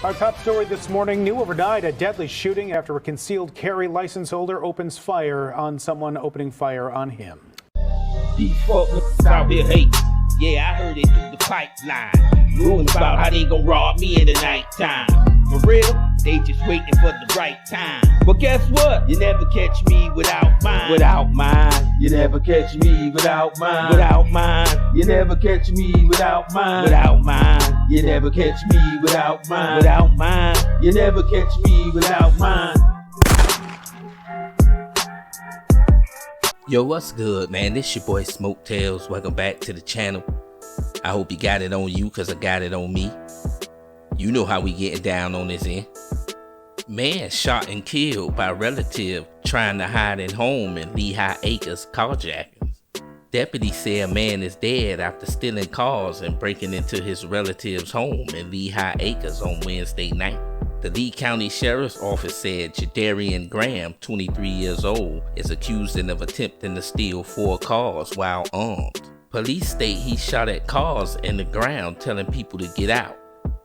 Our top story this morning, new overnight, a deadly shooting after a concealed carry license holder opens fire on someone opening fire on him. These folks out here hate. Yeah, I heard it through the pipeline. Rumors about how they gon' rob me in the nighttime. For real, they just waiting for the right time. But guess what? You never catch me without mine. Without mine. You never catch me without mine. Without mine. You never catch me without mine. Without mine. You never catch me without mine. Without mine. You never catch me without mine. Yo, what's good, man? This your boy Smoke Tales. Welcome back to the channel. I hope you got it on you, cause I got it on me. You know how we getting down on this end. Man shot and killed by relative trying to hide at home in Lehigh Acres, Carjackings. Deputies say a man is dead after stealing cars and breaking into his relative's home in Lehigh Acres on Wednesday night. The Lee County Sheriff's Office said Jadarian Graham, 23 years old, is accused of attempting to steal 4 cars while armed. Police state he shot at cars in the ground telling people to get out.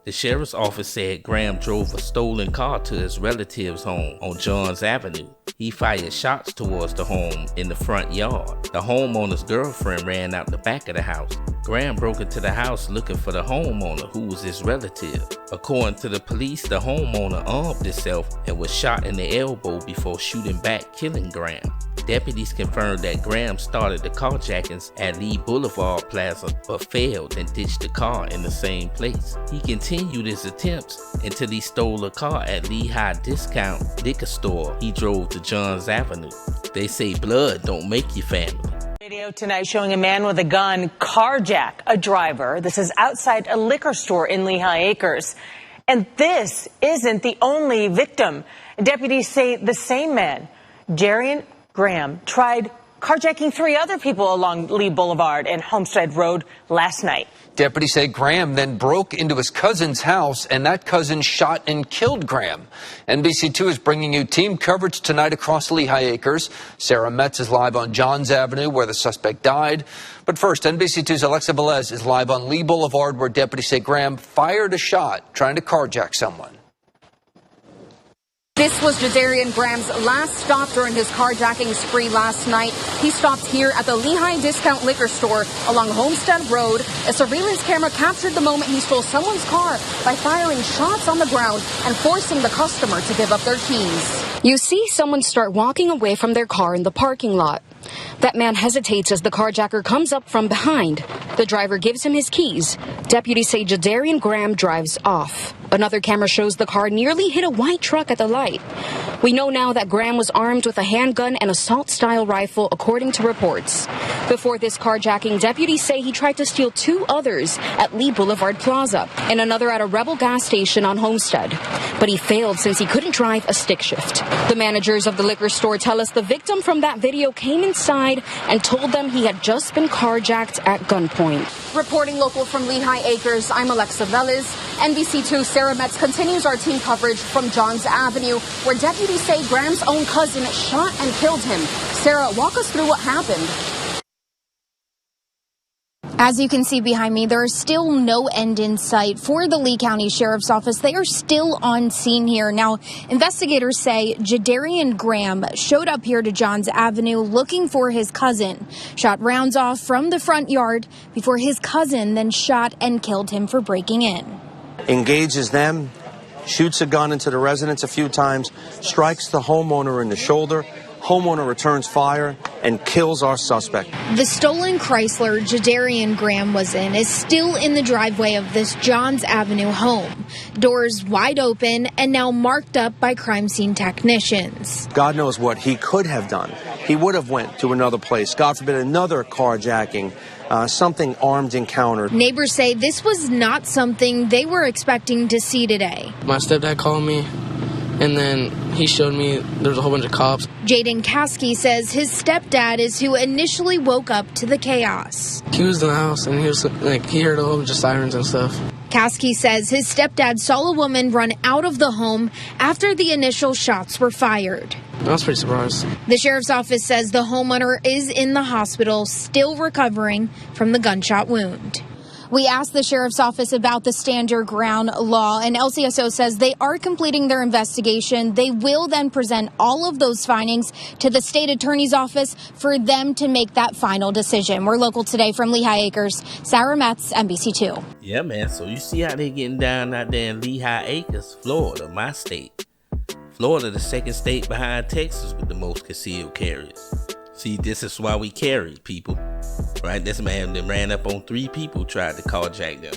The sheriff's office said Graham drove a stolen car to his relative's home on Johns Avenue. He fired shots towards the home in the front yard. The homeowner's girlfriend ran out the back of the house. Graham broke into the house looking for the homeowner, who was his relative. According to the police, the homeowner armed himself and was shot in the elbow before shooting back, killing Graham. Deputies confirmed that Graham started the carjackings at Lee Boulevard Plaza but failed and ditched the car in the same place. He continued his attempts until he stole a car at Lehigh Discount Liquor Store he drove to Johns Avenue. They say blood don't make you family. Video tonight showing a man with a gun carjack a driver. This is outside a liquor store in Lehigh Acres. And this isn't the only victim. Deputies say the same man, Jadarian Graham, tried carjacking 3 other people along Lee Boulevard and Homestead Road last night. Deputies say Graham then broke into his cousin's house, and that cousin shot and killed Graham. NBC2 is bringing you team coverage tonight across Lehigh Acres. Sarah Metz is live on Johns Avenue, where the suspect died. But first, NBC2's Alexa Velez is live on Lee Boulevard, where deputies say Graham fired a shot trying to carjack someone. This was Jadarian Graham's last stop during his carjacking spree last night. He stopped here at the Lehigh Discount Liquor Store along Homestead Road. A surveillance camera captured the moment he stole someone's car by firing shots on the ground and forcing the customer to give up their keys. You see someone start walking away from their car in the parking lot. That man hesitates as the carjacker comes up from behind. The driver gives him his keys. Deputies say Jadarian Graham drives off. Another camera shows the car nearly hit a white truck at the light. We know now that Graham was armed with a handgun and assault-style rifle, according to reports. Before this carjacking, deputies say he tried to steal 2 others at Lee Boulevard Plaza and another at a Rebel gas station on Homestead. But he failed since he couldn't drive a stick shift. The managers of the liquor store tell us the victim from that video came inside and told them he had just been carjacked at gunpoint. Reporting local from Lehigh Acres, I'm Alexa Velez. NBC2 Sarah Metz continues our team coverage from Johns Avenue, where deputies say Graham's own cousin shot and killed him. Sarah, walk us through what happened. As you can see behind me, there is still no end in sight for the Lee County Sheriff's Office. They are still on scene here. Now, investigators say Jadarian Graham showed up here to Johns Avenue looking for his cousin, shot rounds off from the front yard before his cousin then shot and killed him for breaking in. Engages them, shoots a gun into the residence a few times, strikes the homeowner in the shoulder. Homeowner returns fire and kills our suspect. The stolen Chrysler Jadarian Graham was in is still in the driveway of this Johns Avenue home. Doors wide open and now marked up by crime scene technicians. God knows what he could have done. He would have went to another place. God forbid, another carjacking, something armed encounter. Neighbors say this was not something they were expecting to see today. My stepdad called me, and then he showed me there's a whole bunch of cops. Jaden Caskey says his stepdad is who initially woke up to the chaos. He was in the house, and he was like, he heard a whole bunch of sirens and stuff. Caskey says his stepdad saw a woman run out of the home after the initial shots were fired. I was pretty surprised. The sheriff's office says the homeowner is in the hospital, still recovering from the gunshot wound. We asked the sheriff's office about the stand your ground law, and LCSO says they are completing their investigation. They will then present all of those findings to the state attorney's office for them to make that final decision. We're local today from Lehigh Acres. Sarah Metz, NBC2. Yeah, man. So you see how they getting down out there in Lehigh Acres, Florida, my state. Florida, the second state behind Texas with the most concealed carriers. See, this is why we carry people, right? This man that ran up on 3 people, tried to carjack them,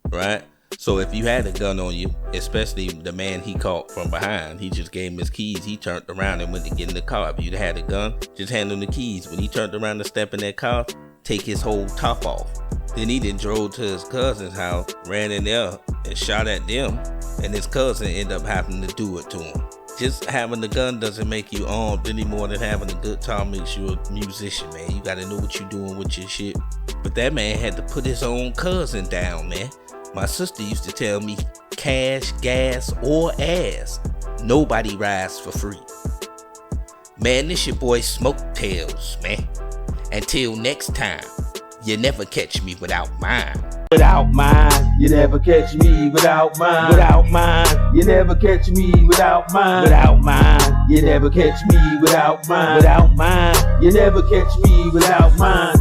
right? So if you had a gun on you, especially the man he caught from behind, he just gave him his keys. He turned around and went to get in the car. If you'd had a gun, just hand him the keys. When he turned around to step in that car, take his whole top off. Then he then drove to his cousin's house, ran in there and shot at them, and his cousin ended up having to do it to him. Just having the gun doesn't make you armed any more than having a good time makes you a musician, man. You gotta know what you're doing with your shit. But that man had to put his own cousin down, man. My sister used to tell me, cash, gas, or ass, nobody rides for free. Man, this your boy Smoke Tails, man. Until next time, you never catch me without mine. Without mine, you never catch me without mine. Without mine, you never catch me without mine. Without mine, you never catch me without mine. Without mine, you never catch me without mine.